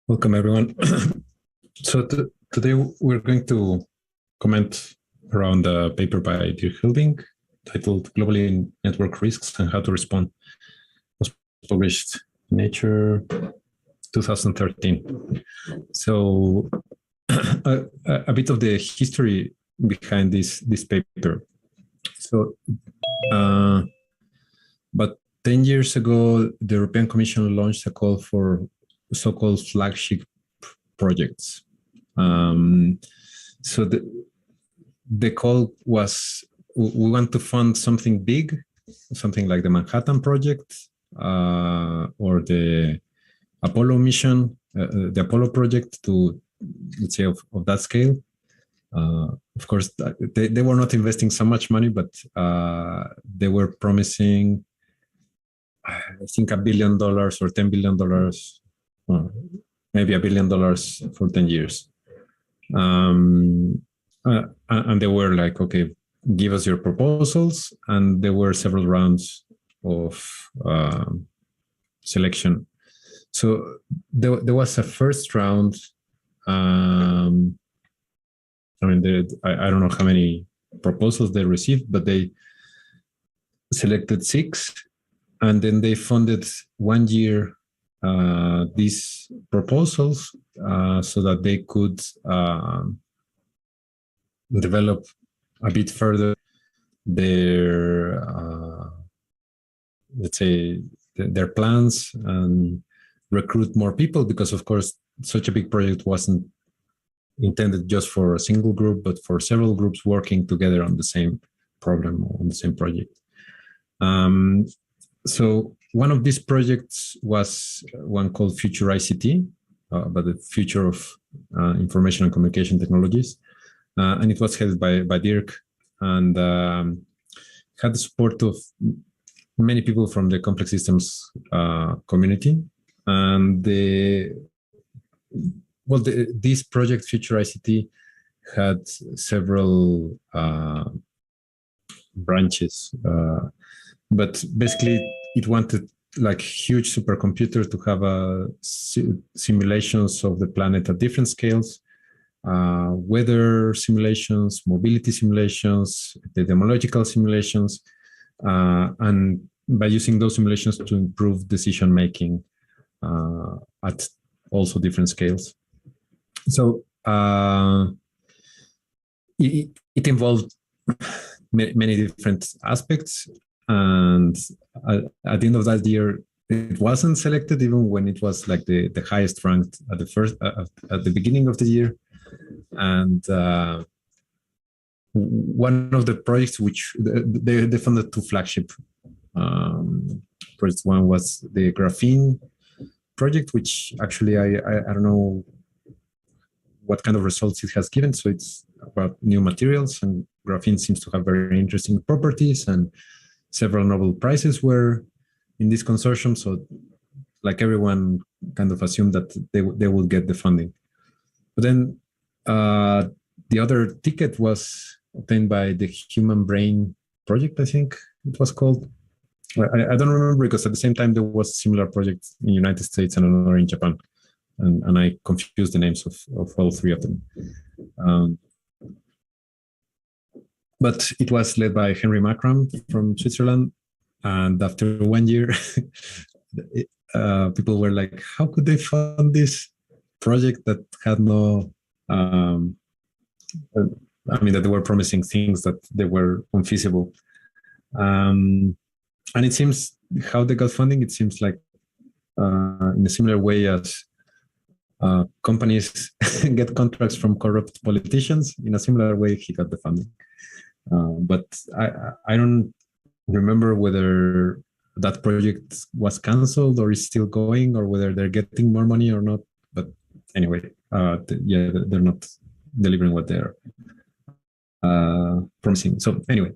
Welcome, everyone. So today we're going to comment around a paper by Helbing titled Globally Network Risks and How to Respond. It was published in Nature 2013. So a bit of the history behind this paper. So, but 10 years ago, the European Commission launched a call for so-called flagship projects. So the call was, we want to fund something big, something like the Manhattan Project or the Apollo mission, the Apollo project, to, let's say, of that scale. Of course, they were not investing so much money, but they were promising, I think, $1 billion or $10 billion, maybe $1 billion for 10 years. And they were like, okay, give us your proposals. And there were several rounds of selection. So there was a first round. I mean, I don't know how many proposals they received, but they selected 6, and then they funded 1 year these proposals so that they could develop a bit further their, let's say, their plans and recruit more people, because, of course, such a big project wasn't intended just for a single group, but for several groups working together on the same problem, on the same project. So one of these projects was one called Future ICT, but the future of information and communication technologies. And it was headed by Dirk, and had the support of many people from the complex systems community. And this project, Future ICT, had several branches, but basically it wanted like huge supercomputer to have simulations of the planet at different scales, weather simulations, mobility simulations, epidemiological simulations, and by using those simulations to improve decision making at also different scales. So it involved many different aspects, and at the end of that year, it wasn't selected, even when it was like the highest ranked at the beginning of the year. And one of the projects which they funded 2 flagship projects. One was the graphene project, which actually I don't know what kind of results it has given. So it's about new materials, and graphene seems to have very interesting properties, and several Nobel Prizes were in this consortium. So like everyone kind of assumed that they will get the funding. But then the other ticket was obtained by the Human Brain Project, I think it was called. I don't remember, because at the same time there was a similar project in the United States and another in Japan. And I confused the names of all 3 of them. But it was led by Henry Makram from Switzerland. And after 1 year, people were like, how could they fund this project that had no, that they were promising things that they were unfeasible. And it seems how they got funding, it seems like in a similar way as companies get contracts from corrupt politicians. In a similar way, he got the funding. But I don't remember whether that project was canceled or is still going, or whether they're getting more money or not. But anyway, they're not delivering what they're promising. So anyway,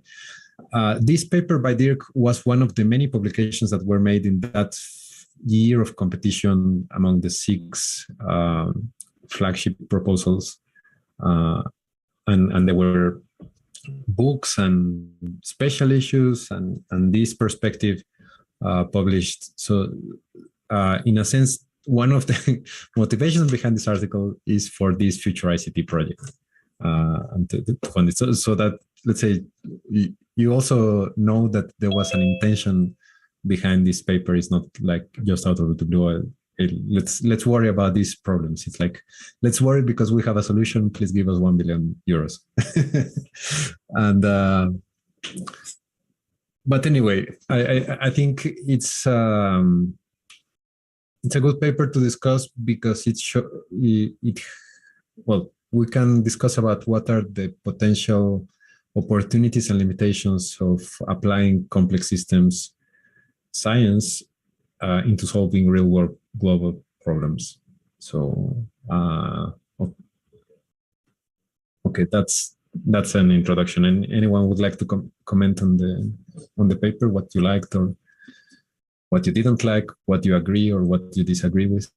this paper by Dirk was one of the many publications that were made in that year of competition among the 6 flagship proposals. And there were books and special issues, and this perspective published. So in a sense, one of the motivations behind this article is for this future ICT project. And to fund it. So that, let's say, you also know that there was an intention behind this paper. It's not like just out of the blue. Let's worry about these problems. It's like, let's worry because we have a solution. Please give us 1 billion euros. And but anyway, I think it's a good paper to discuss because well, we can discuss about what are the potential opportunities and limitations of applying complex systems science into solving real world global problems. So, okay, that's an introduction. And anyone would like to comment on the paper, what you liked or what you didn't like, what you agree or what you disagree with?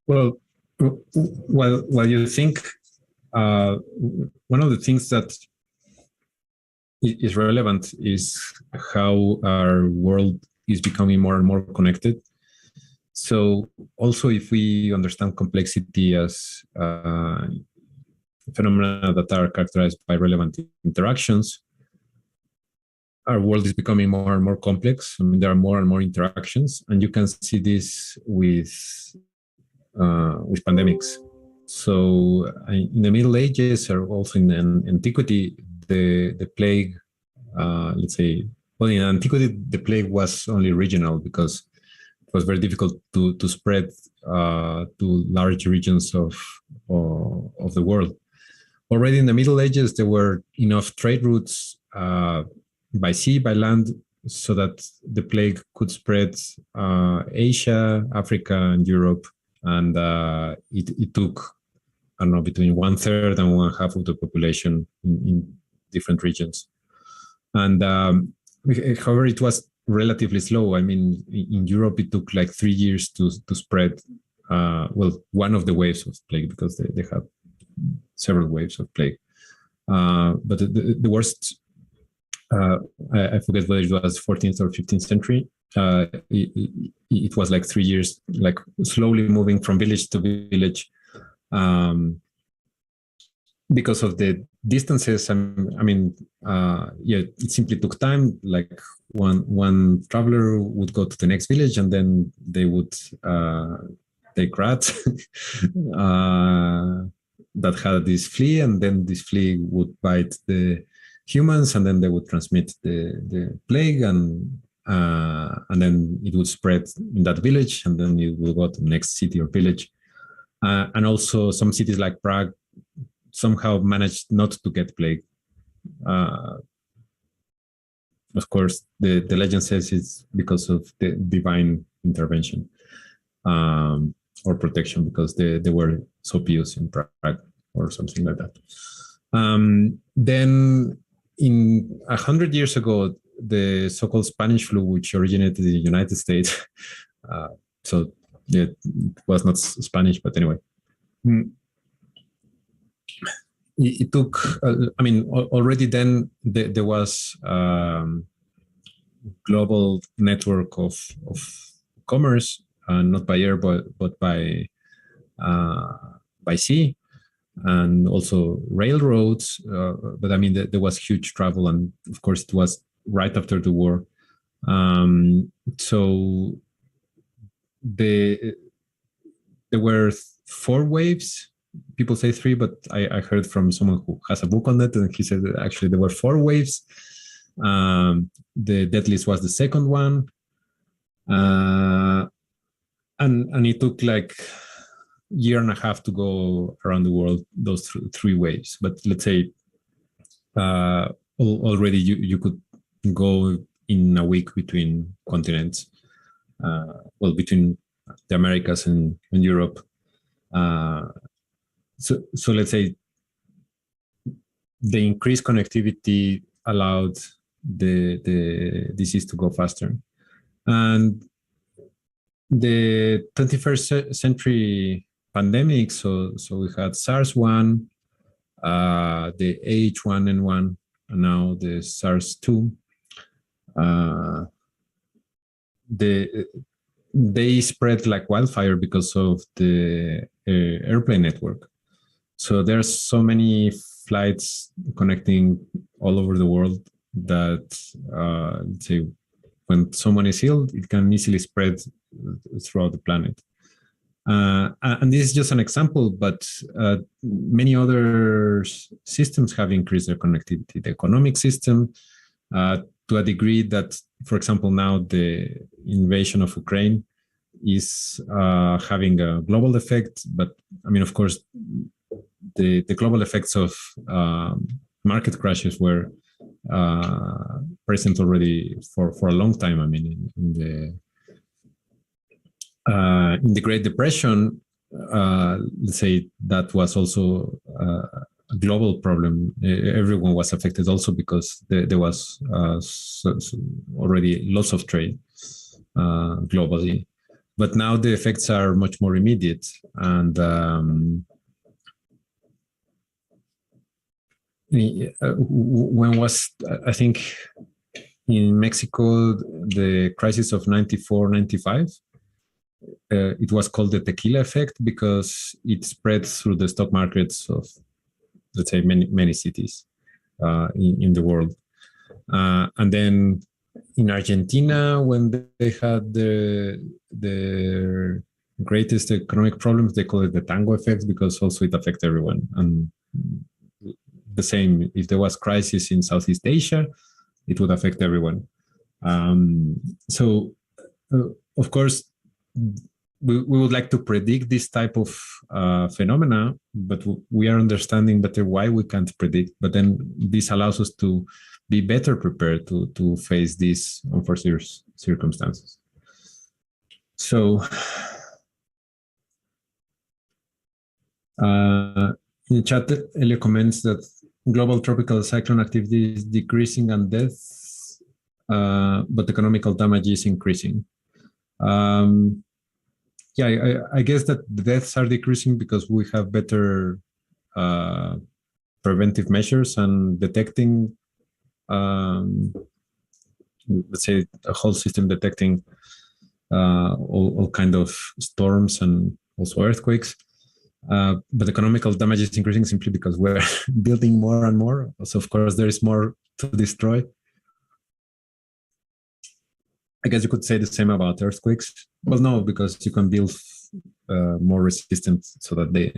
Well, while you think, one of the things that is relevant is how our world is becoming more and more connected. So also, if we understand complexity as phenomena that are characterized by relevant interactions, our world is becoming more and more complex. I mean, there are more and more interactions, and you can see this with pandemics. So in the Middle Ages, or also in antiquity, the plague, let's say, well, in antiquity, the plague was only regional because it was very difficult to spread to large regions of the world. Already in the Middle Ages, there were enough trade routes by sea, by land, so that the plague could spread Asia, Africa, and Europe. And it took, I don't know, between 1/3 and 1/2 of the population in different regions. And however, it was relatively slow. I mean, in Europe, it took like 3 years to spread, well, one of the waves of plague, because they have several waves of plague. But the worst, I forget whether it was 14th or 15th century. It was like 3 years, like slowly moving from village to village, because of the distances. I mean, yeah, it simply took time. Like one traveler would go to the next village, and then they would take rats that had this flea, and then this flea would bite the humans, and then they would transmit the plague, and then it would spread in that village, and then it will go to the next city or village. And also some cities like Prague somehow managed not to get plague. Of course, the legend says it's because of the divine intervention or protection, because they were so pious in Prague or something like that. Then in 100 years ago, the so-called Spanish flu, which originated in the United States, so it was not Spanish, but anyway, it took, I mean, already then there was global network of commerce, not by air, but by sea, and also railroads. But I mean, there was huge travel, and of course, it was right after the war. So there were 4 waves. People say 3, but I heard from someone who has a book on it, and he said that actually there were 4 waves. The deadliest was the second one, and it took like year and a half to go around the world, those 3 waves. But let's say already you could go in a week between continents, well, between the Americas and Europe. So let's say the increased connectivity allowed the disease to go faster. And the 21st century pandemic, so we had SARS-1, the H1N1, and now the SARS-2. They spread like wildfire because of the airplane network. So there's so many flights connecting all over the world that, let's say, when someone is ill, it can easily spread throughout the planet. And this is just an example, but many other systems have increased their connectivity. The economic system, to a degree that, for example, now the invasion of Ukraine is having a global effect. But I mean, of course, the global effects of market crashes were present already for a long time. I mean, in the Great Depression, let's say that was also a global problem. Everyone was affected also because there was already lots of trade globally. But now the effects are much more immediate. And when was, I think, in Mexico, the crisis of 94, 95, it was called the Tequila effect because it spread through the stock markets of, let's say, many cities in the world. And then in Argentina, when they had their greatest economic problems, they call it the tango effect because also it affected everyone. And the same, if there was crisis in Southeast Asia, it would affect everyone. So, of course, we would like to predict this type of phenomena, but we are understanding better why we can't predict. But then this allows us to be better prepared to face these unforeseen circumstances. So, in the chat, Elio comments that global tropical cyclone activity is decreasing and deaths, but economical damage is increasing. Yeah, I guess that the deaths are decreasing because we have better preventive measures and detecting, let's say, a whole system detecting all kind of storms and also earthquakes. But economical damage is increasing simply because we're building more and more. So, of course, there is more to destroy. I guess you could say the same about earthquakes. Well, no, because you can build more resistant so that the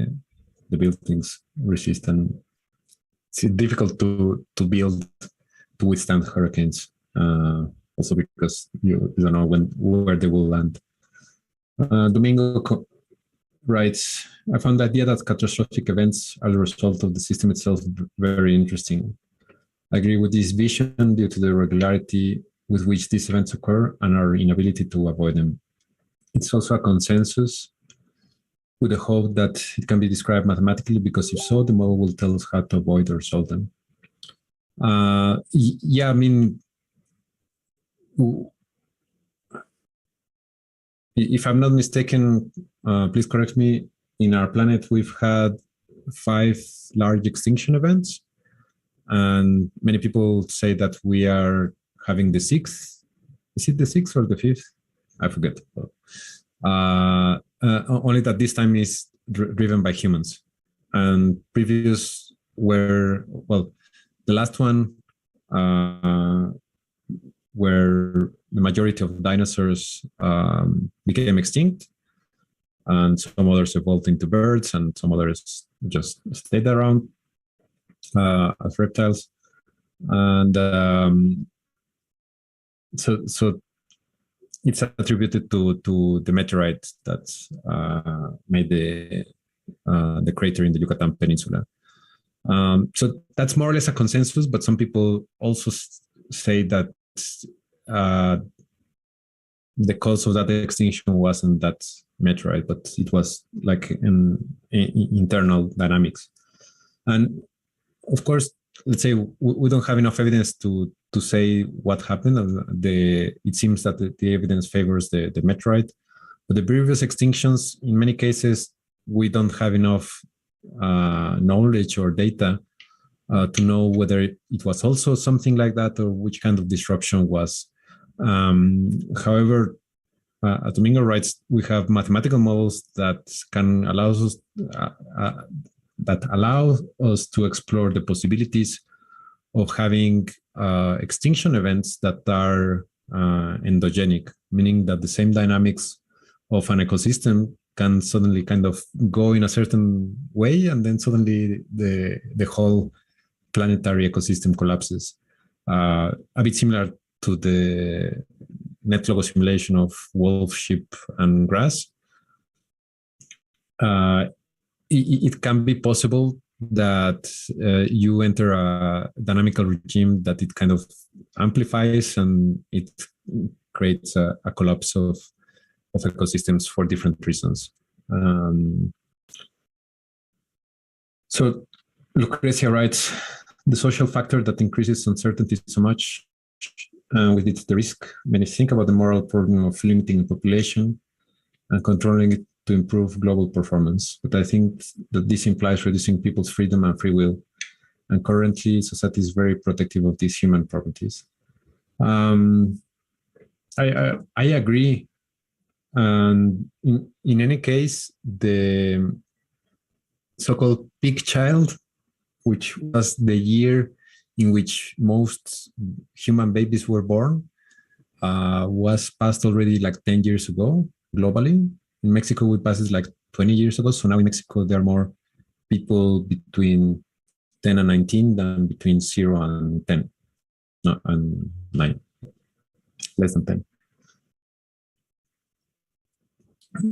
buildings resist, and it's difficult to build to withstand hurricanes. Also because you don't know where they will land. Domingo writes, I found the idea that catastrophic events are the result of the system itself very interesting. I agree with this vision due to the regularity with which these events occur and our inability to avoid them. It's also a consensus with the hope that it can be described mathematically, because if so, the model will tell us how to avoid or solve them. Yeah, I mean, if I'm not mistaken, please correct me, in our planet, we've had 5 large extinction events. And many people say that we are having the 6th. Is it the 6th or the 5th? I forget. Only that this time is driven by humans. And previous were, well, the last one where the majority of dinosaurs became extinct, and some others evolved into birds, and some others just stayed around as reptiles. And so it's attributed to the meteorite that made the crater in the Yucatan Peninsula. So that's more or less a consensus, but some people also say that the cause of that extinction wasn't that meteorite, but it was like in internal dynamics. And of course, let's say we don't have enough evidence to say what happened. It seems that the evidence favors the meteorite, but the previous extinctions, in many cases, we don't have enough knowledge or data to know whether it was also something like that or which kind of disruption was. However, at Domingo writes, we have mathematical models that can allow us to explore the possibilities of having extinction events that are endogenic, meaning that the same dynamics of an ecosystem can suddenly kind of go in a certain way, and then suddenly the whole planetary ecosystem collapses. A bit similar to the net logo simulation of wolf, sheep, and grass. It can be possible that you enter a dynamical regime that it kind of amplifies and it creates a collapse of ecosystems for different reasons. So Lucrecia writes, the social factor that increases uncertainty so much with it the risk. Many think about the moral problem of limiting the population and controlling it to improve global performance. But I think that this implies reducing people's freedom and free will. And currently, society is very protective of these human properties. I agree. And in any case, the so-called peak child, which was the year in which most human babies were born, was passed already like 10 years ago globally. In Mexico, we passed it like 20 years ago. So now in Mexico, there are more people between 10 and 19 than between 0 and 10. No, and 9. Less than 10.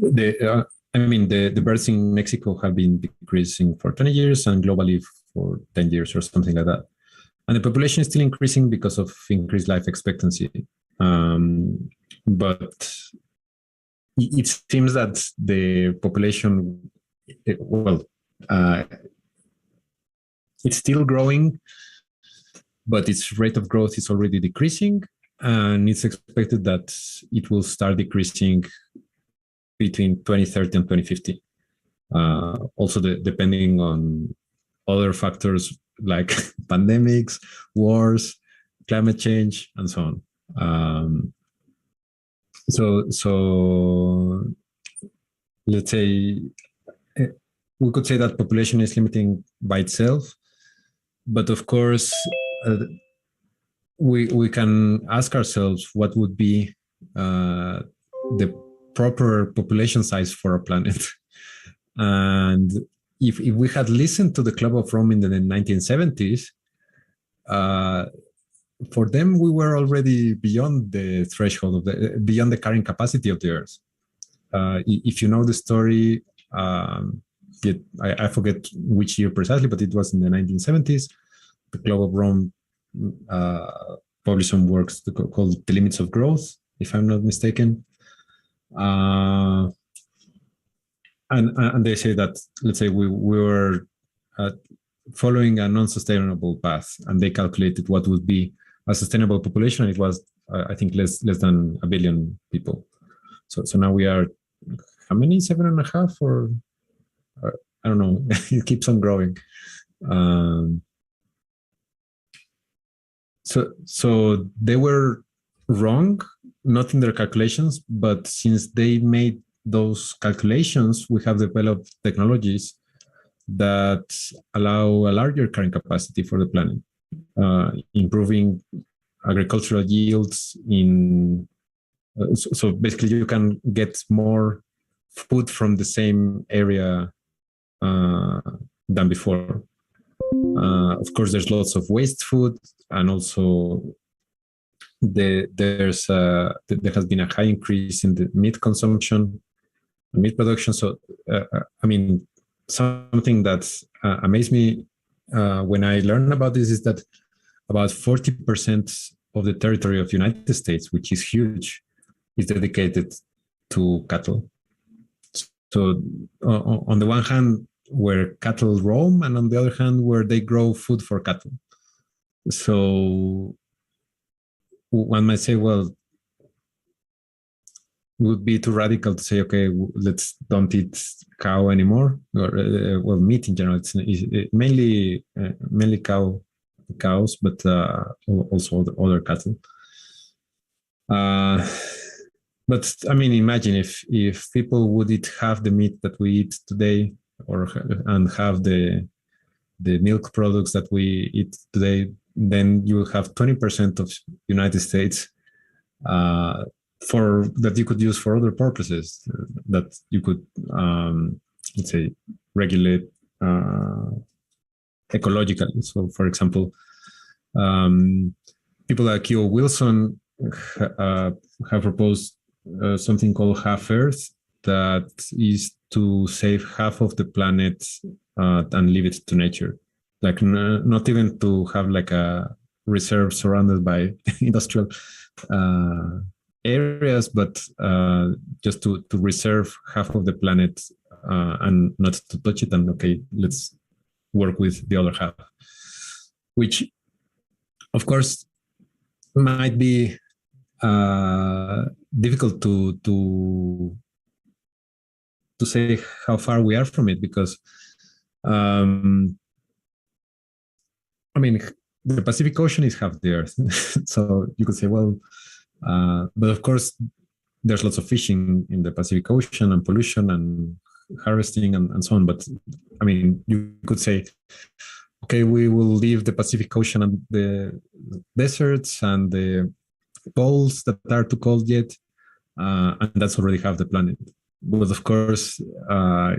The births in Mexico have been decreasing for 20 years and globally for 10 years or something like that. And the population is still increasing because of increased life expectancy. But it seems that the population, it's still growing, but its rate of growth is already decreasing. And it's expected that it will start decreasing between 2030 and 2050. Also, depending on other factors like pandemics, wars, climate change, and so on. So let's say we could say that population is limiting by itself, but of course we can ask ourselves what would be the proper population size for a planet. And if we had listened to the Club of Rome in the 1970s, for them, we were already beyond the threshold of beyond the carrying capacity of the Earth. If you know the story, I forget which year precisely, but it was in the 1970s. The Club of Rome published some works called The Limits of Growth, if I'm not mistaken. And they say that, let's say we were following a non-sustainable path, and they calculated what would be a sustainable population. It was, I think, less than 1 billion people. So now we are, how many? 7.5 or I don't know. It keeps on growing. So they were wrong, not in their calculations, but since they made those calculations, we have developed technologies that allow a larger carrying capacity for the planet, improving agricultural yields so basically you can get more food from the same area than before. Of course, there's lots of waste food, and also there has been a high increase in the meat consumption, meat production. So, something that amazed me when I learned about this is that about 40% of the territory of the United States, which is huge, is dedicated to cattle. So on the one hand, where cattle roam, and on the other hand, where they grow food for cattle. So one might say, well, it would be too radical to say, okay, let's don't eat cow anymore, or well, meat in general. It's mainly cows, but also other cattle. Uh, but I mean, imagine if people would eat half the meat that we eat today, or and have the milk products that we eat today, then you will have 20% of United States uh, for that you could use for other purposes that you could, let's say, regulate ecologically. So, for example, people like Keo Wilson have proposed something called Half Earth, that is to save half of the planet and leave it to nature. Like not even to have like a reserve surrounded by industrial uh, areas, but just to reserve half of the planet and not to touch it. And okay, let's work with the other half, which of course might be difficult to say how far we are from it, because I mean, the Pacific Ocean is half the Earth, so you could say, well, but of course, there's lots of fishing in the Pacific Ocean and pollution and harvesting and so on. But I mean, you could say, okay, we will leave the Pacific Ocean and the deserts and the poles that are too cold yet, and that's already half the planet. But of course,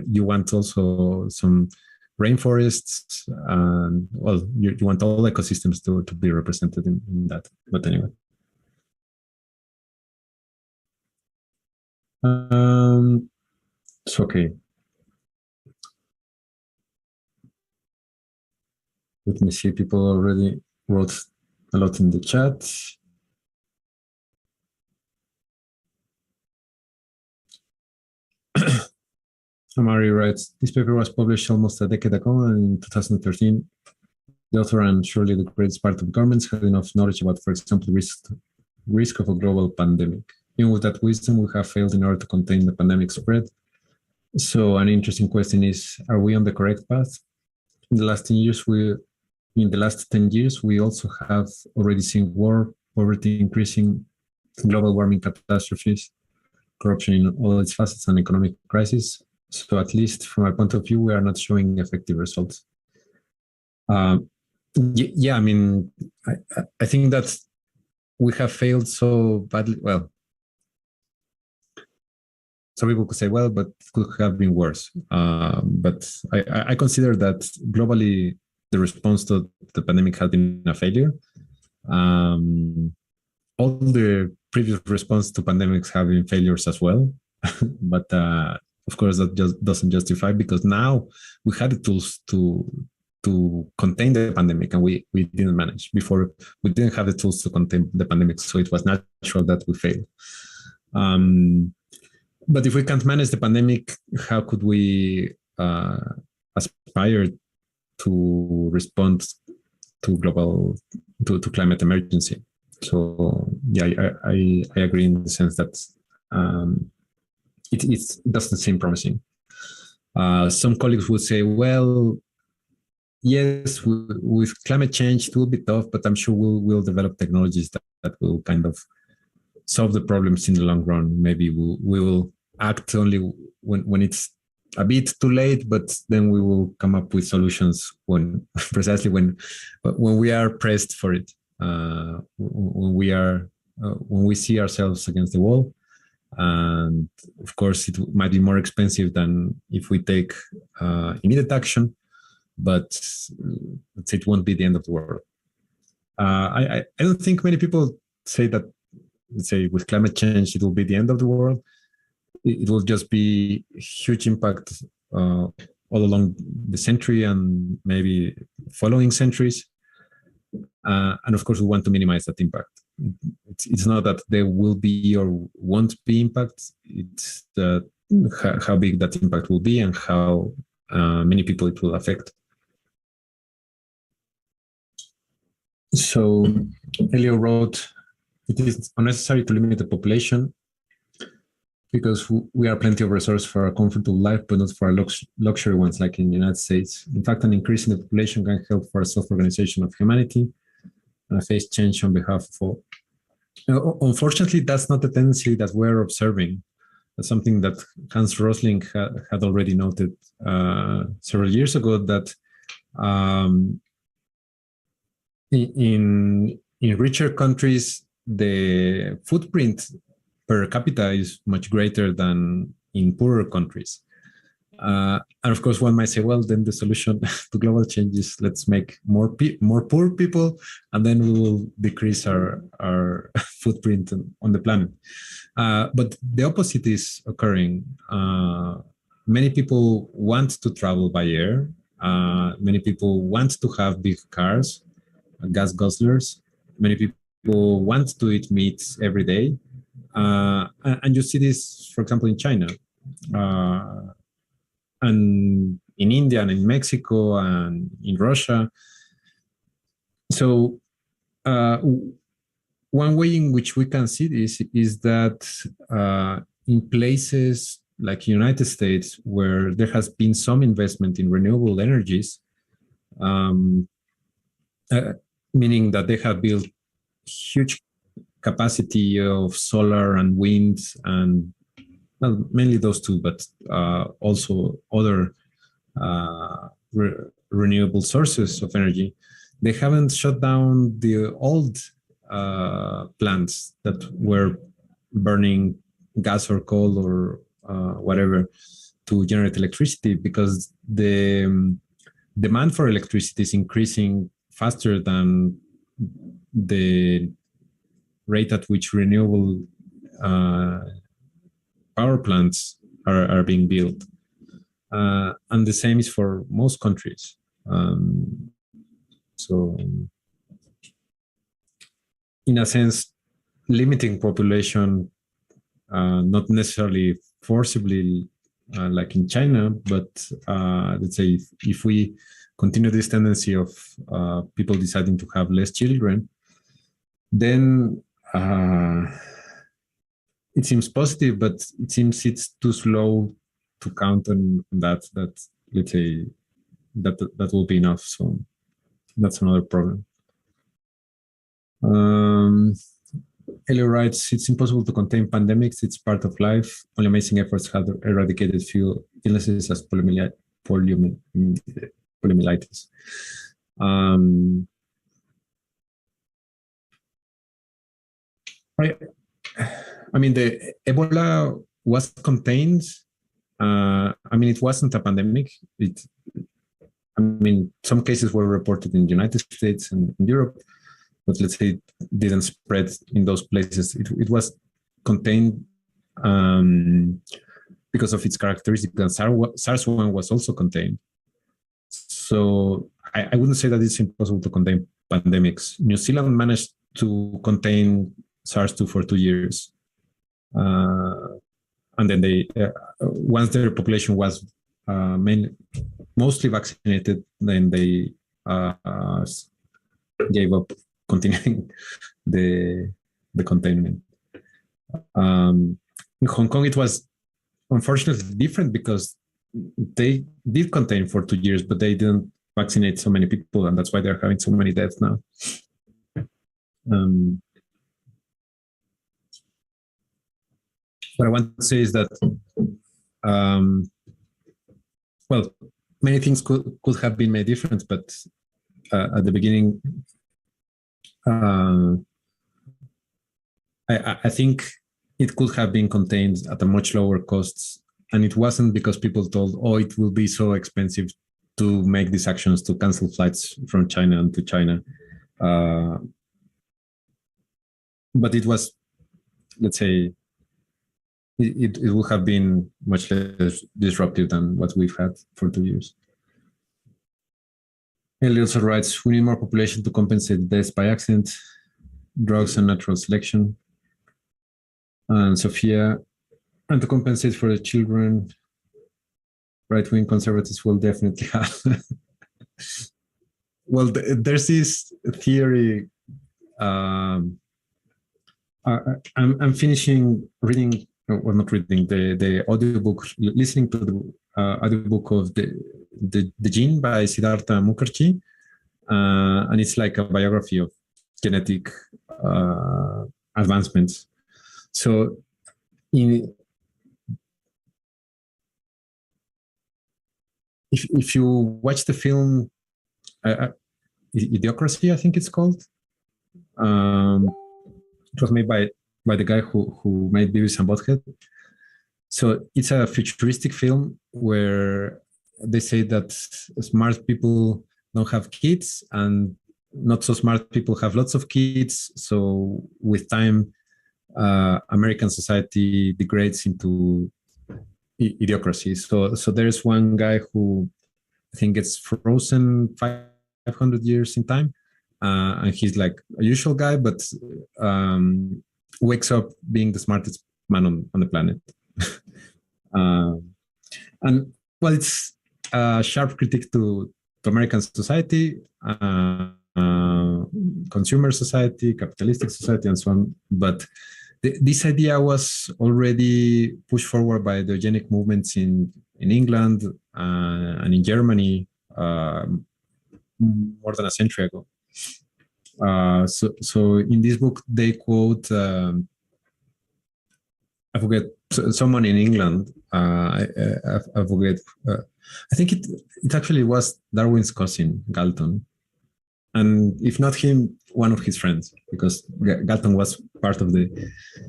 you want also some rainforests, and well, you want all ecosystems to be represented in that. But anyway. It's okay. Let me see. People already wrote a lot in the chat. Amari writes, this paper was published almost a decade ago, and in 2013, the author and surely the greatest part of governments had enough knowledge about, for example, risk of a global pandemic. Even with that wisdom, we have failed in order to contain the pandemic spread. So an interesting question is, are we on the correct path? In the last 10 years, we also have already seen war, poverty increasing, global warming catastrophes, corruption in all its facets, and economic crisis. So at least from my point of view, we are not showing effective results. Yeah, I mean, I think that we have failed so badly. Well, some people could say, well, but it could have been worse. But I consider that globally, the response to the pandemic has been a failure. All the previous response to pandemics have been failures as well. But of course, that just doesn't justify, because now we had the tools to contain the pandemic, and we didn't manage. Before, we didn't have the tools to contain the pandemic, so it was natural that we failed. But if we can't manage the pandemic, how could we aspire to respond to climate emergency? So yeah, I agree in the sense that it doesn't seem promising. Some colleagues would say, well, yes, with climate change, it will be tough, but I'm sure we'll develop technologies that will kind of solve the problems in the long run. Maybe we will act only when it's a bit too late, but then we will come up with solutions when precisely when we are pressed for it. When we see ourselves against the wall, and of course it might be more expensive than if we take immediate action, but let's say it won't be the end of the world. I don't think many people say that, let's say, with climate change it will be the end of the world. It will just be huge impact all along the century and maybe following centuries. And of course, we want to minimize that impact. It's not that there will be or won't be impact. It's how big that impact will be and how many people it will affect. So Elio wrote, it is unnecessary to limit the population because we are plenty of resources for a comfortable life, but not for luxury ones like in the United States. In fact, an increase in the population can help for a self-organization of humanity and a phase change on behalf of all. Unfortunately, that's not the tendency that we're observing. That's something that Hans Rosling had already noted several years ago, that in richer countries, the footprint per capita is much greater than in poorer countries. And of course, one might say, well, then the solution to global change is let's make more poor people, and then we will decrease our footprint on the planet. But the opposite is occurring. Many people want to travel by air. Many people want to have big cars, gas guzzlers. Many people want to eat meat every day. And you see this, for example, in China. And in India and in Mexico and in Russia. So one way in which we can see this is that in places like United States, where there has been some investment in renewable energies, meaning that they have built huge capacity of solar and wind and well, mainly those two, but also other renewable sources of energy. They haven't shut down the old plants that were burning gas or coal or whatever to generate electricity, because the demand for electricity is increasing faster than the rate at which renewable power plants are being built. And the same is for most countries. So in a sense, limiting population, not necessarily forcibly like in China, but let's say if we continue this tendency of people deciding to have less children, then it seems positive, but it seems it's too slow to count on that let's say that will be enough. So that's another problem. Elio writes, it's impossible to contain pandemics. It's part of life. Only amazing efforts have eradicated few illnesses as poliomyelitis. I mean, the Ebola was contained. I mean, it wasn't a pandemic. I mean, some cases were reported in the United States and in Europe, but let's say it didn't spread in those places. It was contained because of its characteristics. And SARS-1 was also contained. So I wouldn't say that it's impossible to contain pandemics. New Zealand managed to contain SARS-2 for 2 years. And then they, once their population was mostly vaccinated, then they gave up continuing the containment. In Hong Kong, it was unfortunately different because they did contain for 2 years, but they didn't vaccinate so many people, and that's why they're having so many deaths now. What I want to say is that, well, many things could have been made different, but at the beginning, I think it could have been contained at a much lower cost. And it wasn't because people told, oh, it will be so expensive to make these actions to cancel flights from China and to China. But it was, let's say, it would have been much less disruptive than what we've had for 2 years. Ellie also writes, we need more population to compensate deaths by accident, drugs, and natural selection. And Sophia, and to compensate for the children, right-wing conservatives will definitely have. well, there's this theory. Um, I'm finishing reading, well, not reading the audiobook, listening to the audiobook of the Gene by Siddhartha Mukherjee, and it's like a biography of genetic advancements. So, if you watch the film Idiocracy, I think it's called. It was made by the guy who made Beavis and Butthead. So it's a futuristic film where they say that smart people don't have kids and not so smart people have lots of kids. So with time, American society degrades into idiocracy. So there's one guy who I think gets frozen 500 years in time. And he's like a usual guy, but wakes up being the smartest man on the planet. And well, it's a sharp critique to American society, consumer society, capitalistic society, and so on. But this idea was already pushed forward by the eugenic movements in England and in Germany more than a century ago. So in this book they quote I forget someone in England. I forget. I think it actually was Darwin's cousin Galton, and if not him, one of his friends, because Galton was part of the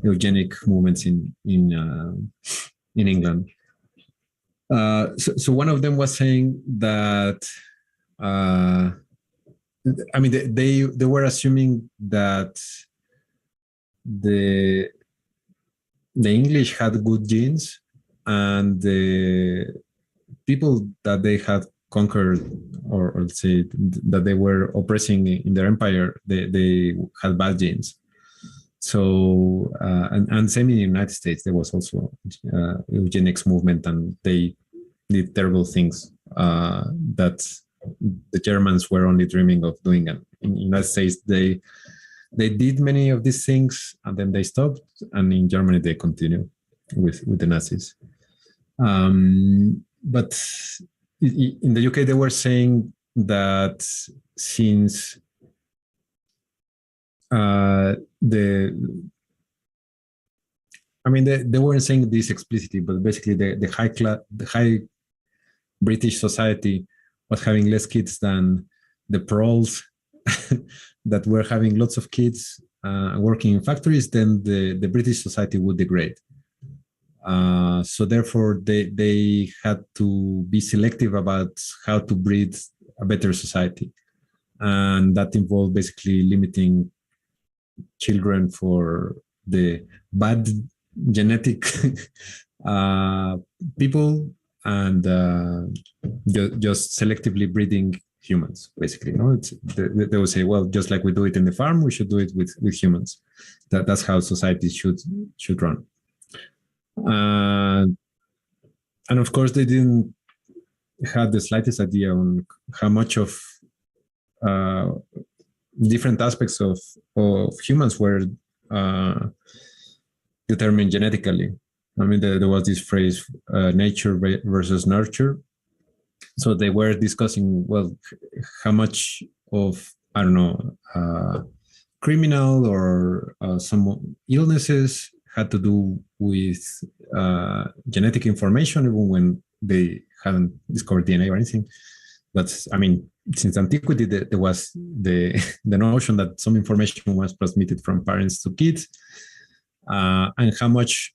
eugenic movements in England. So one of them was saying that. I mean, they were assuming that the English had good genes, and the people that they had conquered, or let's say that they were oppressing in their empire, they had bad genes. So and same in the United States, there was also eugenics movement, and they did terrible things that the Germans were only dreaming of doing. And in the United States, they did many of these things, and then they stopped. And in Germany, they continued with the Nazis. But in the UK, they were saying that since they weren't saying this explicitly, but basically the high British society was having less kids than the proles that were having lots of kids working in factories, then the British society would degrade. So therefore, they had to be selective about how to breed a better society. And that involved basically limiting children for the bad genetic people, and just selectively breeding humans, basically. They will say, well, just like we do it in the farm, we should do it with humans. That's how society should run. And of course, they didn't have the slightest idea on how much of different aspects of humans were determined genetically. I mean, there was this phrase, nature versus nurture. So they were discussing, well, how much of, I don't know, criminal or some illnesses had to do with genetic information, even when they hadn't discovered DNA or anything. But I mean, since antiquity, there was the notion that some information was transmitted from parents to kids, and how much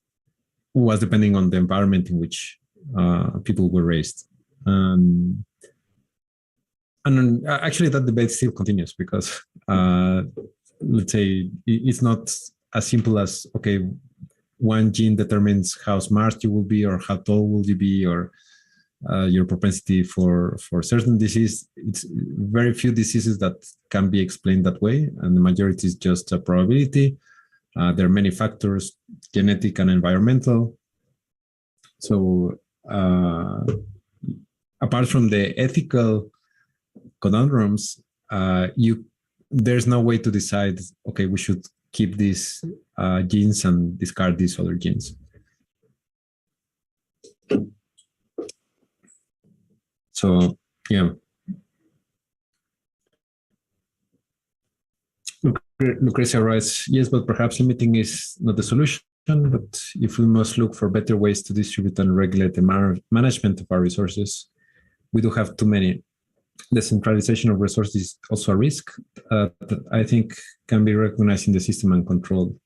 was depending on the environment in which people were raised. And actually, that debate still continues, because let's say it's not as simple as, okay, one gene determines how smart you will be, or how tall will you be, or your propensity for certain disease. It's very few diseases that can be explained that way, and the majority is just a probability. There are many factors, genetic and environmental. So apart from the ethical conundrums, there's no way to decide, okay, we should keep these genes and discard these other genes. So, yeah. Lucrecia writes, yes, but perhaps limiting is not the solution, but if we must look for better ways to distribute and regulate the management of our resources, we do have too many. The centralization of resources is also a risk that I think can be recognized in the system and controlled.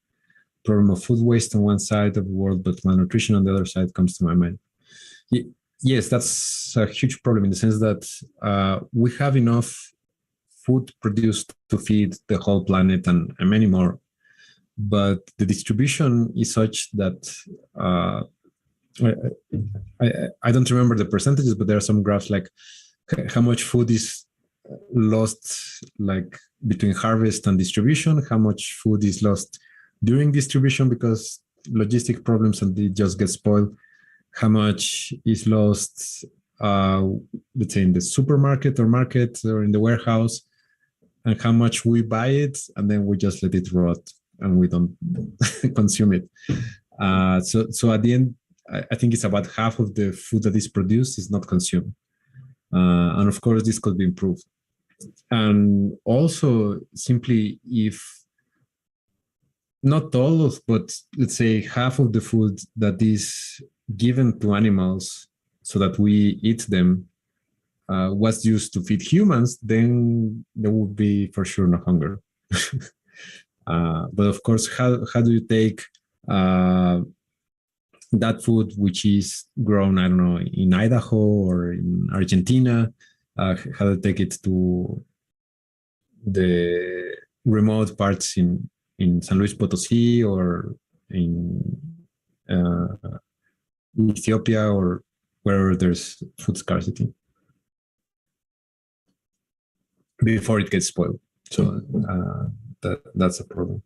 Problem of food waste on one side of the world, but malnutrition on the other side comes to my mind. Yes, that's a huge problem in the sense that we have enough food produced to feed the whole planet and many more. But the distribution is such that I don't remember the percentages, but there are some graphs like how much food is lost like between harvest and distribution, how much food is lost during distribution because logistic problems and it just gets spoiled, how much is lost, let's say in the supermarket or market or in the warehouse, and how much we buy it and then we just let it rot and we don't consume it. So at the end, I think it's about half of the food that is produced is not consumed. And of course, this could be improved. And also, simply if not all of, but let's say half of the food that is given to animals so that we eat them was used to feed humans, then there would be for sure no hunger. But of course, how do you take that food which is grown, I don't know, in Idaho or in Argentina, how to take it to the remote parts in San Luis Potosí or in Ethiopia or wherever there's food scarcity before it gets spoiled. So that's a problem.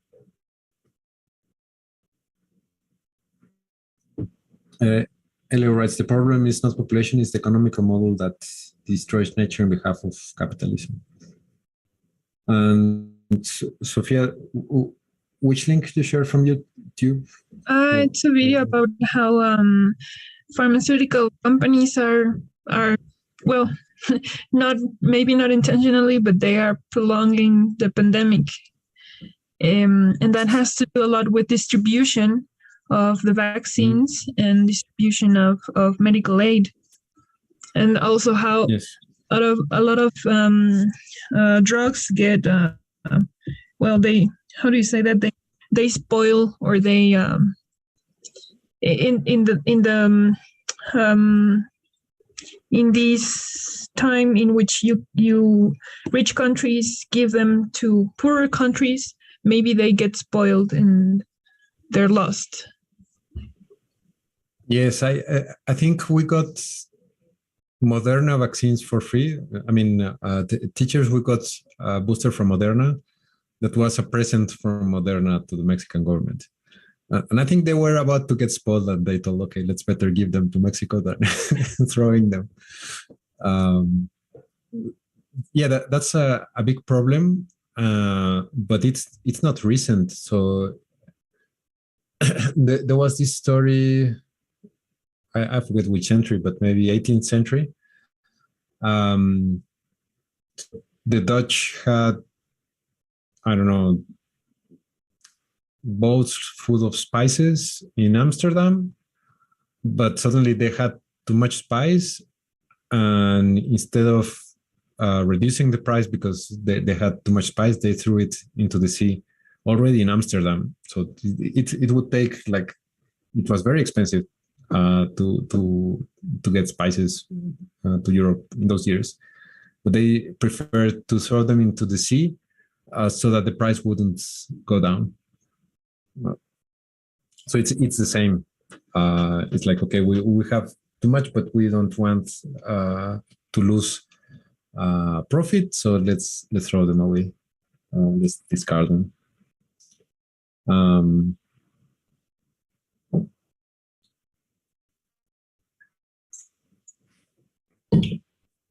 Elio writes, the problem is not population, it's the economical model that destroys nature on behalf of capitalism. And Sophia, which link did you share from YouTube? It's a video about how pharmaceutical companies are well, maybe not intentionally, but they are prolonging the pandemic. And that has to do a lot with distribution of the vaccines and distribution of medical aid. And also how a lot of drugs get, how do you say that? They spoil or they, in this time in which you rich countries give them to poorer countries, maybe they get spoiled and they're lost. Yes, I think we got Moderna vaccines for free. I mean, teachers, we got a booster from Moderna that was a present from Moderna to the Mexican government. And I think they were about to get spoiled and they told, okay, let's better give them to Mexico than throwing them. That's a big problem, but it's not recent. So there was this story, I forget which century, but maybe 18th century. The Dutch had, I don't know, boats full of spices in Amsterdam, but suddenly they had too much spice, and instead of reducing the price because they had too much spice, they threw it into the sea already in Amsterdam. So it would take, like, it was very expensive to get spices to Europe in those years, but they preferred to throw them into the sea so that the price wouldn't go down. So it's the same. It's like, okay, we have too much, but we don't want to lose profit, so let's throw them away. Let's discard them.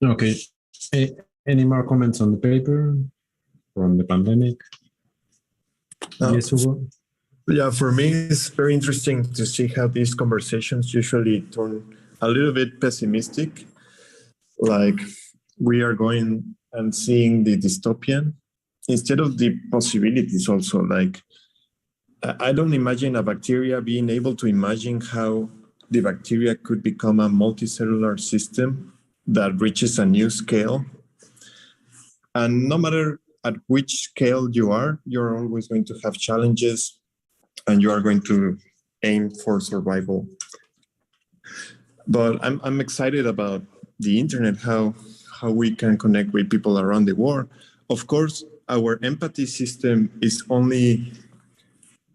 Okay. Any more comments on the paper from the pandemic? Yes, Hugo? Yeah, for me, it's very interesting to see how these conversations usually turn a little bit pessimistic. Like we are going and seeing the dystopian instead of the possibilities also. Like I don't imagine a bacteria being able to imagine how the bacteria could become a multicellular system that reaches a new scale. And no matter at which scale you are, you're always going to have challenges and you are going to aim for survival. But I'm excited about the internet, how we can connect with people around the world. Of course, our empathy system is only,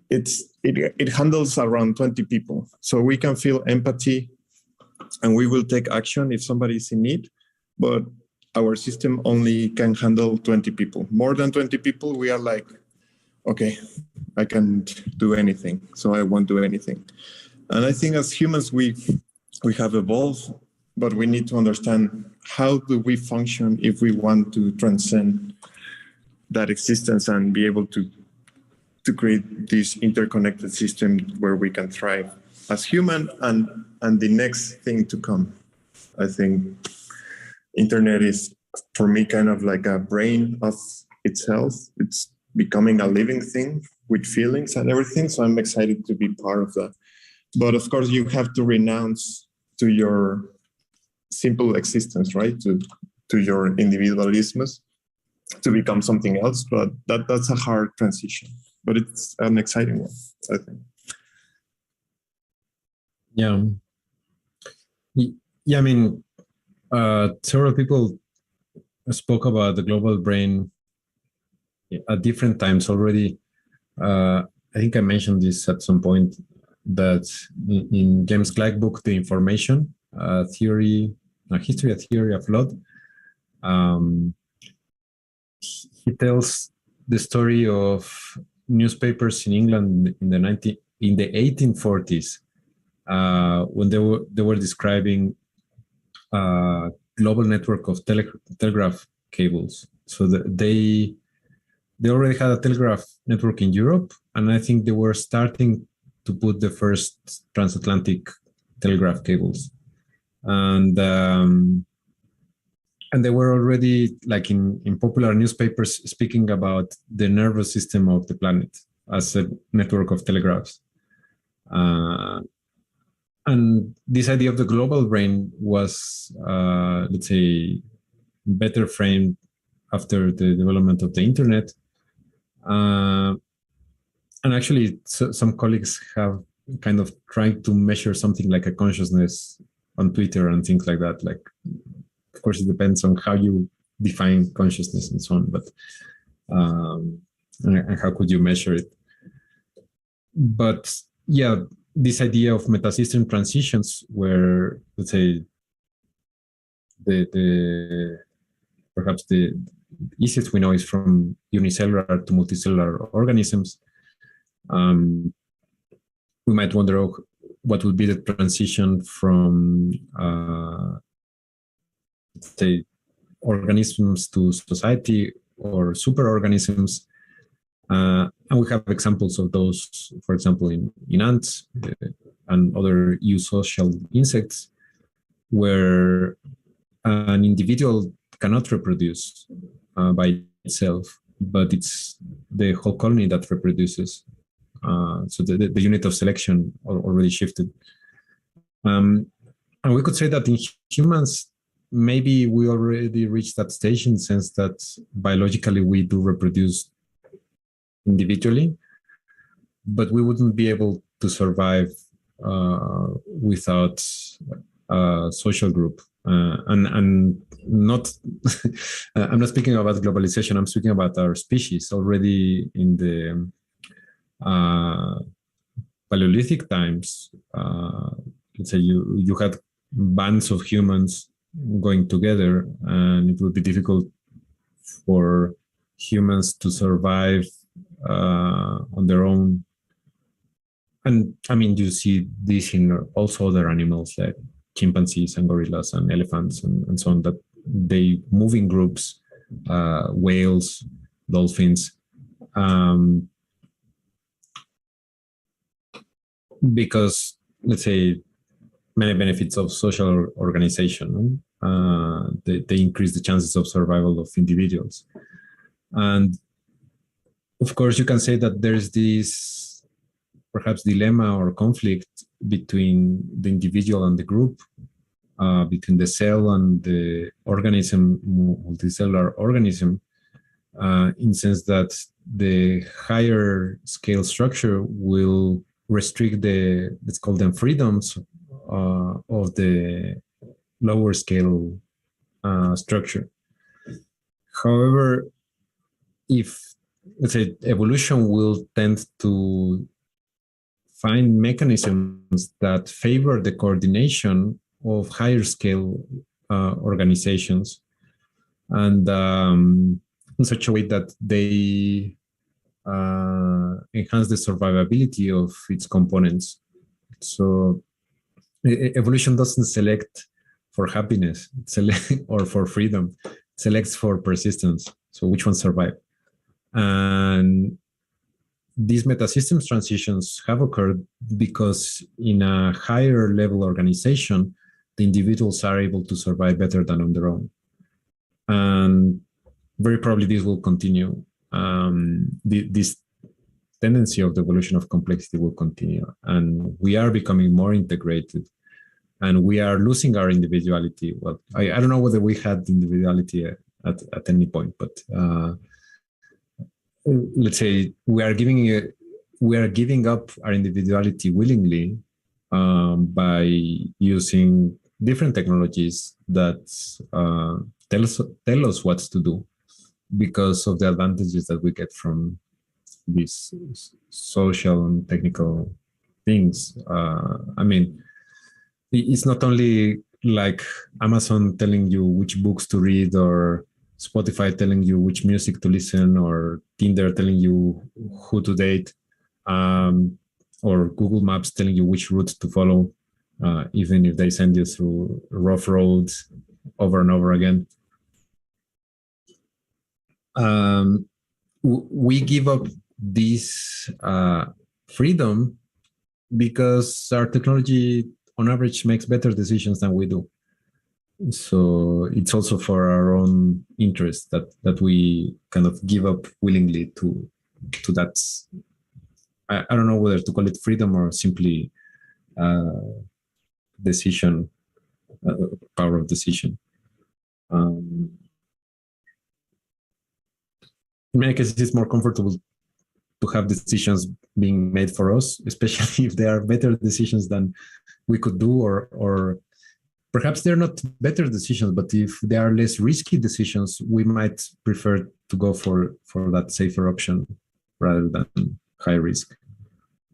it handles around 20 people. So we can feel empathy and we will take action if somebody is in need, but our system only can handle 20 people. More than 20 people, we are like, okay, I can't do anything, so I won't do anything. And I think as humans, we have evolved, but we need to understand how do we function if we want to transcend that existence and be able to create this interconnected system where we can thrive as human and the next thing to come. I think internet is, for me, kind of like a brain of itself. It's becoming a living thing with feelings and everything. So I'm excited to be part of that. But of course, you have to renounce to your simple existence, right? To your individualism to become something else. But that's a hard transition. But it's an exciting one, I think. Yeah. Yeah, I mean, several people spoke about the global brain at different times already. I think I mentioned this at some point, that in James Clyde's book, The Information, History, A Theory of Blood, he tells the story of newspapers in England in the 1840s, when they were describing a global network of telegraph cables. So they already had a telegraph network in Europe, and I think they were starting to put the first transatlantic telegraph cables, and they were already, like, in popular newspapers, speaking about the nervous system of the planet as a network of telegraphs. And this idea of the global brain was, let's say, better framed after the development of the internet. And actually, some colleagues have kind of tried to measure something like a consciousness on Twitter and things like that. Like, of course, it depends on how you define consciousness and so on, but and how could you measure it? But yeah, this idea of metasystem transitions, where, let's say, perhaps the easiest we know is from unicellular to multicellular organisms. We might wonder what would be the transition from, let's say, organisms to society or superorganisms. And we have examples of those, for example, in ants and other eusocial insects, where an individual cannot reproduce by itself, but it's the whole colony that reproduces. So the unit of selection already shifted. And we could say that in humans, maybe we already reached that stage, in the sense that biologically we do reproduce individually, but we wouldn't be able to survive without a social group. And not, I'm not speaking about globalization, I'm speaking about our species. Already in the Paleolithic times, let's say you had bands of humans going together, and it would be difficult for humans to survive on their own. And I mean, you see this in also other animals like chimpanzees and gorillas and elephants and so on, that they move in groups whales, dolphins, because, let's say, many benefits of social organization. They increase the chances of survival of individuals. And of course, you can say that there's this perhaps dilemma or conflict between the individual and the group, between the cell and the organism, multicellular organism, in the sense that the higher scale structure will restrict the, let's call them, freedoms of the lower scale structure. However, if, let's say, evolution will tend to find mechanisms that favor the coordination of higher scale organizations, and in such a way that they enhance the survivability of its components. So evolution doesn't select for happiness or for freedom, it selects for persistence. So which ones survive? And these metasystems transitions have occurred because in a higher level organization, the individuals are able to survive better than on their own. And very probably this will continue. This tendency of the evolution of complexity will continue. And we are becoming more integrated. And we are losing our individuality. Well, I don't know whether we had individuality at any point, but let's say we are giving up our individuality willingly by using different technologies that tell us what to do because of the advantages that we get from these social and technical things. I mean, it's not only like Amazon telling you which books to read, or Spotify telling you which music to listen, or Tinder telling you who to date, or Google Maps telling you which route to follow, even if they send you through rough roads over and over again. We give up this freedom because our technology on average makes better decisions than we do. So it's also for our own interest that we kind of give up willingly to that. I don't know whether to call it freedom or simply decision, power of decision. In many cases, it's more comfortable to have decisions being made for us, especially if they are better decisions than we could do, or perhaps they're not better decisions, but if they are less risky decisions, we might prefer to go for that safer option rather than high risk.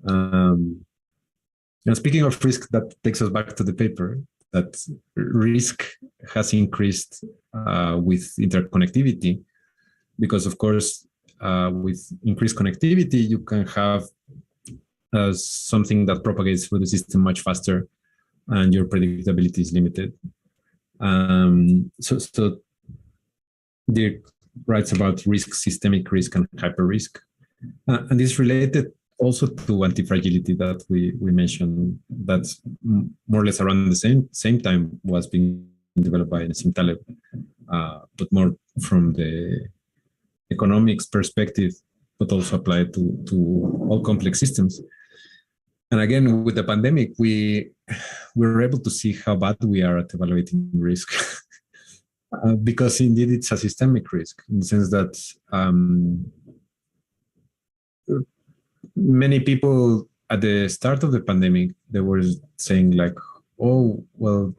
And speaking of risk, that takes us back to the paper, that risk has increased with interconnectivity, because of course, with increased connectivity, you can have something that propagates through the system much faster, and your predictability is limited. So Dirk writes about risk, systemic risk, and hyper risk, and this is related also to anti-fragility that we mentioned. That's more or less around the same time was being developed by Nassim Taleb, but more from the economics perspective, but also applied to all complex systems. And again, with the pandemic, we were able to see how bad we are at evaluating risk, because indeed it's a systemic risk, in the sense that many people at the start of the pandemic, they were saying like, oh, well,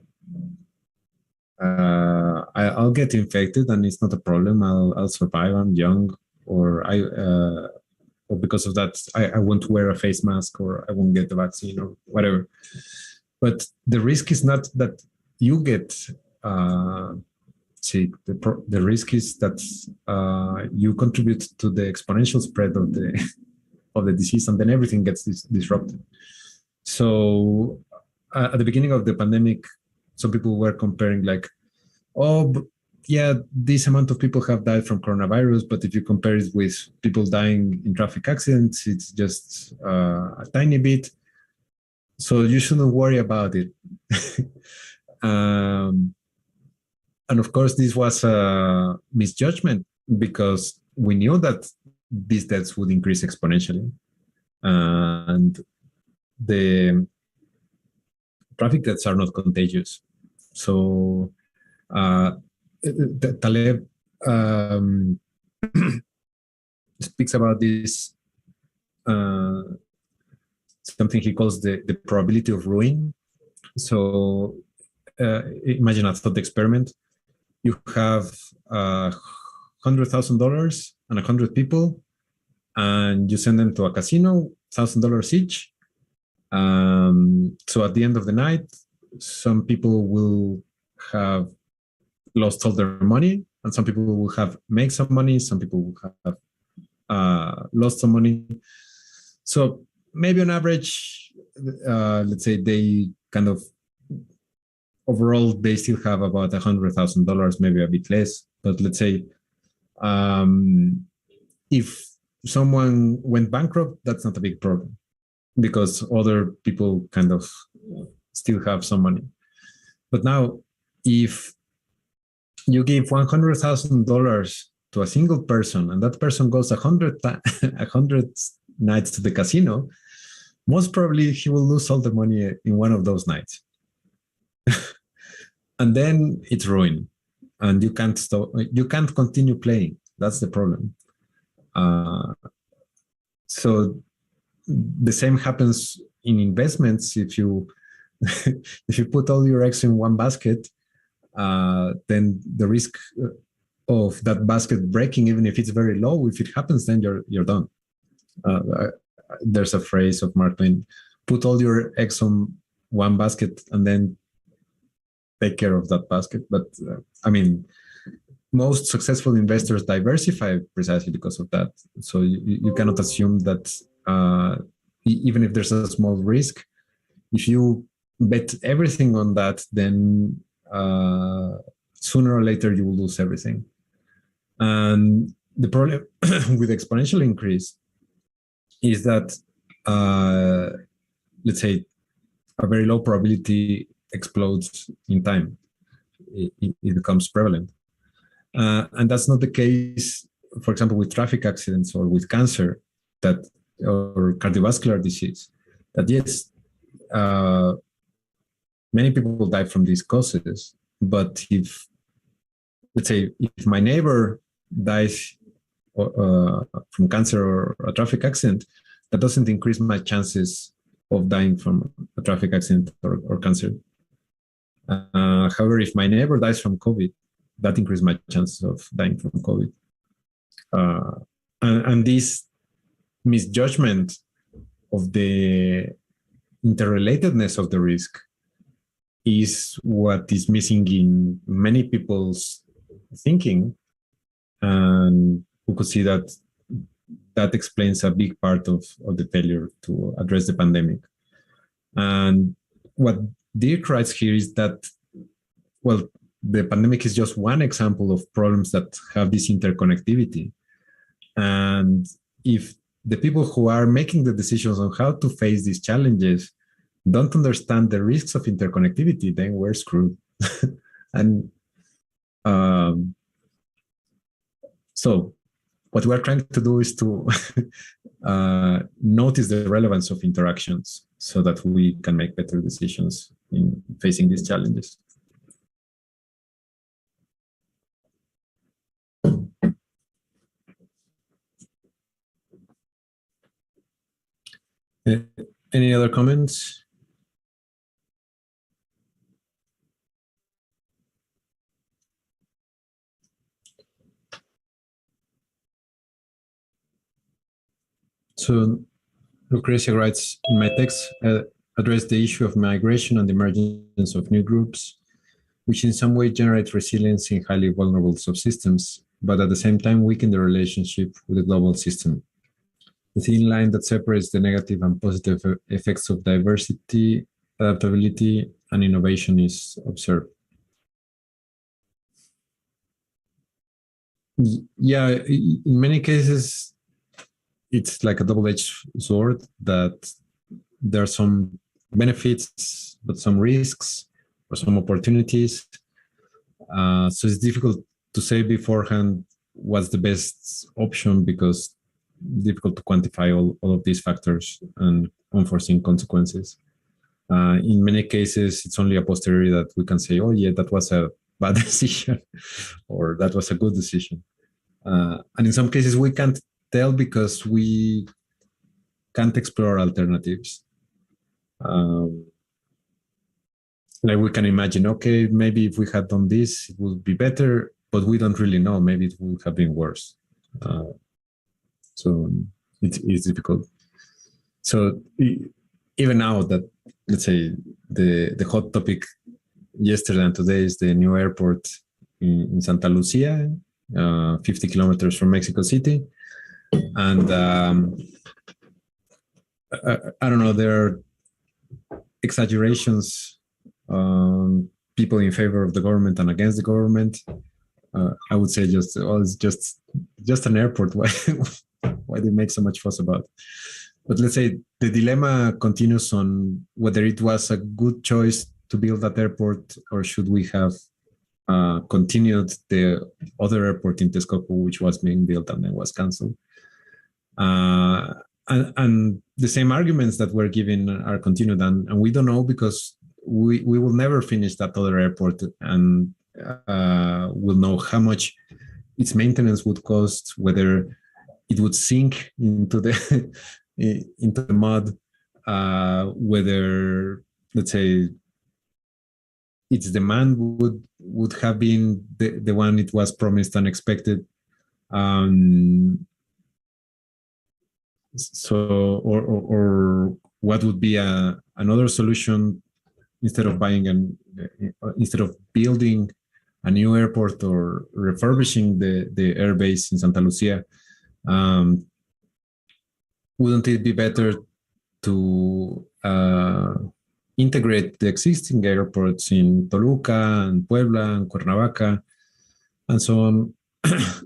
I'll get infected and it's not a problem. I'll survive. I'm young, or or because of that, I won't wear a face mask, or I won't get the vaccine, or whatever. But the risk is not that you get sick. The risk is that you contribute to the exponential spread of the disease, and then everything gets disrupted. So at the beginning of the pandemic, some people were comparing like, oh, yeah, this amount of people have died from coronavirus, but if you compare it with people dying in traffic accidents, it's just a tiny bit. So you shouldn't worry about it. And of course, this was a misjudgment because we knew that these deaths would increase exponentially. And the traffic deaths are not contagious. So Taleb speaks about this, something he calls the probability of ruin. So imagine a thought experiment. You have $100,000 and 100 people, and you send them to a casino, $1,000 each. So at the end of the night, some people will have lost all their money, and some people will have made some money. Some people will have lost some money. So maybe on average, let's say they kind of overall they still have about $100,000, maybe a bit less. But let's say if someone went bankrupt, that's not a big problem because other people kind of still have some money. But now, if you give $100,000 to a single person and that person goes 100 nights to the casino, most probably he will lose all the money in one of those nights. And then it's ruined and you can't stop, you can't continue playing. That's the problem. So the same happens in investments. If you if you put all your eggs in one basket, then the risk of that basket breaking, even if it's very low, if it happens, then you're done. There's a phrase of Mark Twain: "Put all your eggs on one basket and then take care of that basket." But I mean, most successful investors diversify precisely because of that. So you cannot assume that even if there's a small risk, if you bet everything on that, then sooner or later you will lose everything. And the problem with exponential increase is that, let's say, a very low probability explodes in time. It becomes prevalent. And that's not the case, for example, with traffic accidents or with cancer or cardiovascular disease. That yes, many people die from these causes, but if, let's say, if my neighbor dies from cancer or a traffic accident, that doesn't increase my chances of dying from a traffic accident or cancer. However, if my neighbor dies from COVID, that increases my chances of dying from COVID. And this misjudgment of the interrelatedness of the risk is what is missing in many people's thinking. And we could see that explains a big part of the failure to address the pandemic. And what Dirk writes here is that, well, the pandemic is just one example of problems that have this interconnectivity. And if the people who are making the decisions on how to face these challenges don't understand the risks of interconnectivity, then we're screwed. And so what we're trying to do is to notice the relevance of interactions so that we can make better decisions in facing these challenges. Any other comments? So Lucrecia writes, in my text, address the issue of migration and the emergence of new groups, which in some way generate resilience in highly vulnerable subsystems, but at the same time weaken the relationship with the global system. The thin line that separates the negative and positive effects of diversity, adaptability, and innovation is observed. Yeah, in many cases, it's like a double-edged sword that there are some benefits, but some risks or some opportunities. So it's difficult to say beforehand what's the best option because difficult to quantify all of these factors and unforeseen consequences. In many cases, it's only a posteriori that we can say, oh, yeah, that was a bad decision or that was a good decision. And in some cases, we can't tell because we can't explore alternatives. Like we can imagine, okay, maybe if we had done this, it would be better, but we don't really know. Maybe it would have been worse. So it's difficult. So even now that, let's say, the hot topic yesterday and today is the new airport in Santa Lucia, 50 kilometers from Mexico City. And I don't know, there are exaggerations, people in favor of the government and against the government. I would say it's just an airport. Why they make so much fuss about? But let's say the dilemma continues on whether it was a good choice to build that airport or should we have continued the other airport in Texcoco, which was being built and then was canceled. And the same arguments that were given are continued, and we don't know because we will never finish that other airport, and we'll know how much its maintenance would cost, whether it would sink into the into the mud, whether, let's say, its demand would have been the one it was promised and expected. So, or what would be another solution instead of building a new airport or refurbishing the airbase in Santa Lucia? Wouldn't it be better to integrate the existing airports in Toluca and Puebla and Cuernavaca and so on,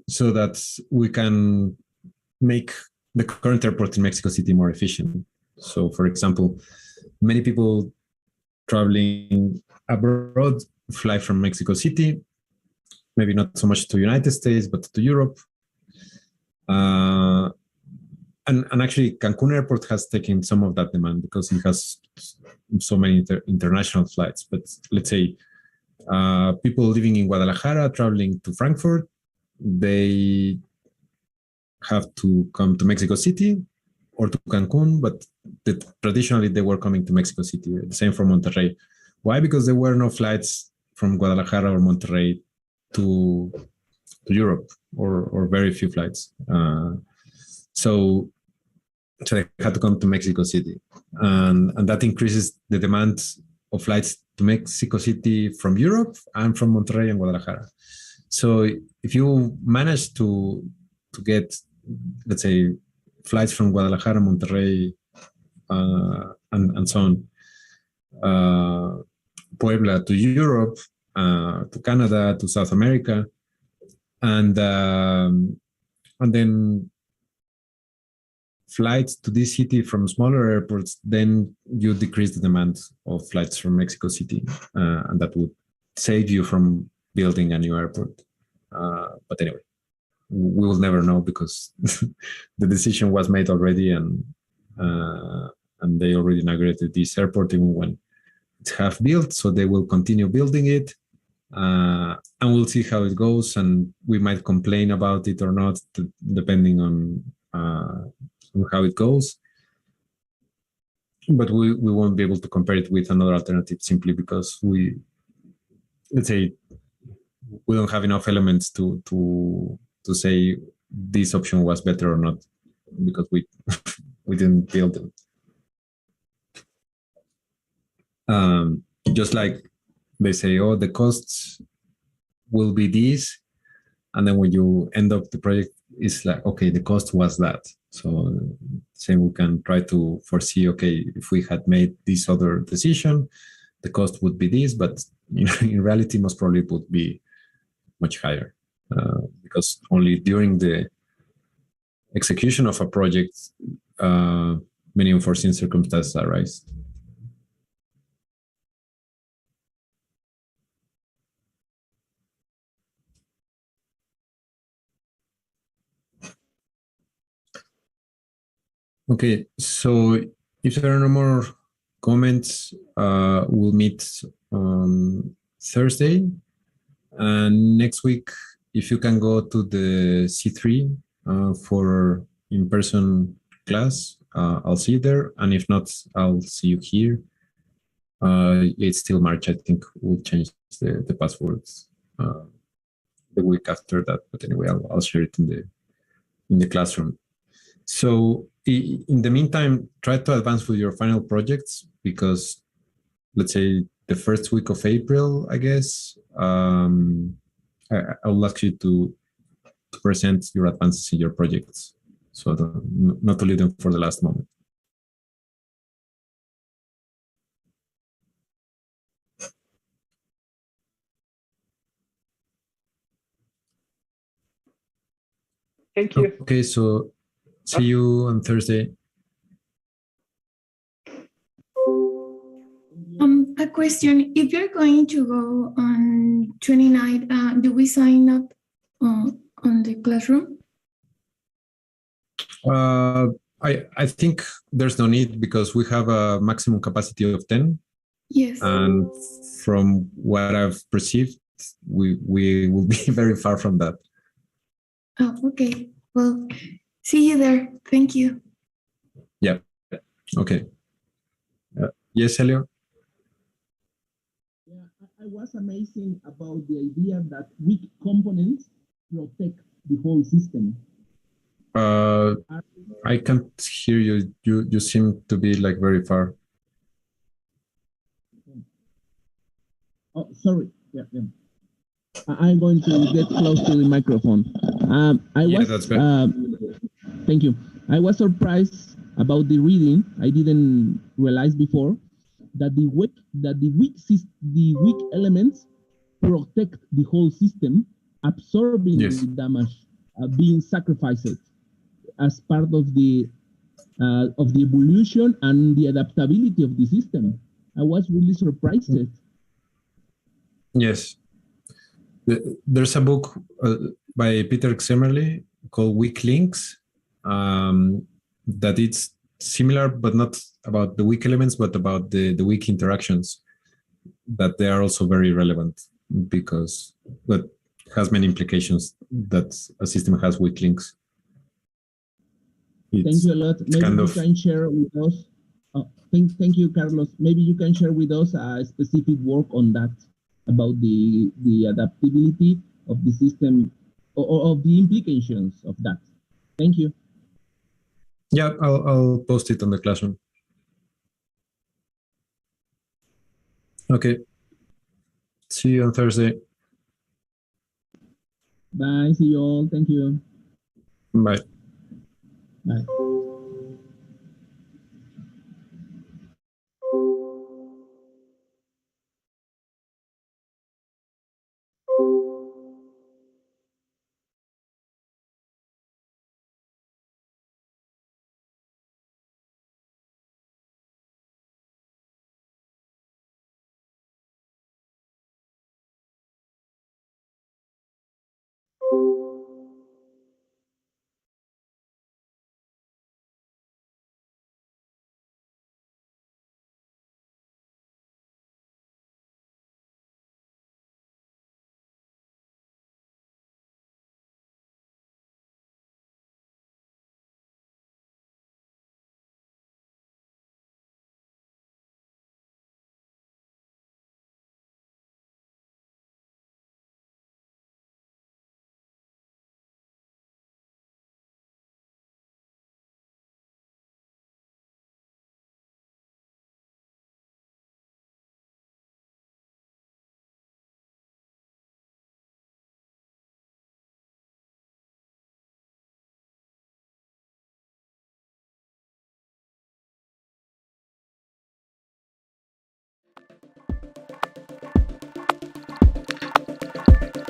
so that we can make the current airport in Mexico City more efficient? So, for example, many people traveling abroad fly from Mexico City, maybe not so much to the United States, but to Europe. And actually, Cancun Airport has taken some of that demand because it has so many international flights. But let's say people living in Guadalajara traveling to Frankfurt, they have to come to Mexico City or to Cancun, but traditionally they were coming to Mexico City. The same for Monterrey. Why? Because there were no flights from Guadalajara or Monterrey to Europe, or very few flights. So they had to come to Mexico City, and that increases the demand of flights to Mexico City from Europe and from Monterrey and Guadalajara. So if you manage to get, let's say, flights from Guadalajara, Monterrey, and so on, Puebla to Europe, to Canada, to South America, and then flights to this city from smaller airports, then you decrease the demand of flights from Mexico City, and that would save you from building a new airport. But anyway, we will never know because the decision was made already, and they already inaugurated this airport even when it's half built. So they will continue building it, and we'll see how it goes. And we might complain about it or not, depending on how it goes. But we won't be able to compare it with another alternative simply because let's say, we don't have enough elements to say this option was better or not, because we didn't build them. Just like they say, oh, the costs will be this, and then when you end up the project, it's like, okay, the cost was that. So same, we can try to foresee, okay, if we had made this other decision, the cost would be this, but in reality, most probably it would be much higher. because only during the execution of a project many unforeseen circumstances arise. Okay, so if there are no more comments, we'll meet on Thursday. And next week, if you can go to the C3 for in-person class, I'll see you there. And if not, I'll see you here. It's still March. I think we'll change the passwords the week after that. But anyway, I'll share it in the classroom. So in the meantime, try to advance with your final projects, because let's say the first week of April, I guess, I'll ask you to present your advances in your projects, so not to leave them for the last moment. Thank you. Okay, so see you on Thursday. A question: if you're going to go on 29th, do we sign up on the classroom? I think there's no need, because we have a maximum capacity of 10. Yes. And from what I've perceived, we will be very far from that. Oh, okay. Well, see you there. Thank you. Yeah. Okay. Yes, Helio? Yeah, I was amazing about the idea that weak components protect the whole system. I can't hear you. You seem to be like very far. Oh, sorry. Yeah. I'm going to get close to the microphone. That's better. Thank you. I was surprised about the reading. I didn't realize before that the weak elements protect the whole system, absorbing the damage, being sacrificed as part of the evolution and the adaptability of the system. I was really surprised. Yes. There's a book by Peter Xemerly called Weak Links, that it's similar, but not about the weak elements, but about the weak interactions, that they are also very relevant, because that has many implications that a system has weak links. Thank you a lot. Maybe you can share with us. Thank you, Carlos. Maybe you can share with us a specific work on that, about the adaptability of the system, or of the implications of that. Thank you. Yeah, I'll post it on the classroom. Okay. See you on Thursday. Bye. See you all. Thank you. Bye. Bye.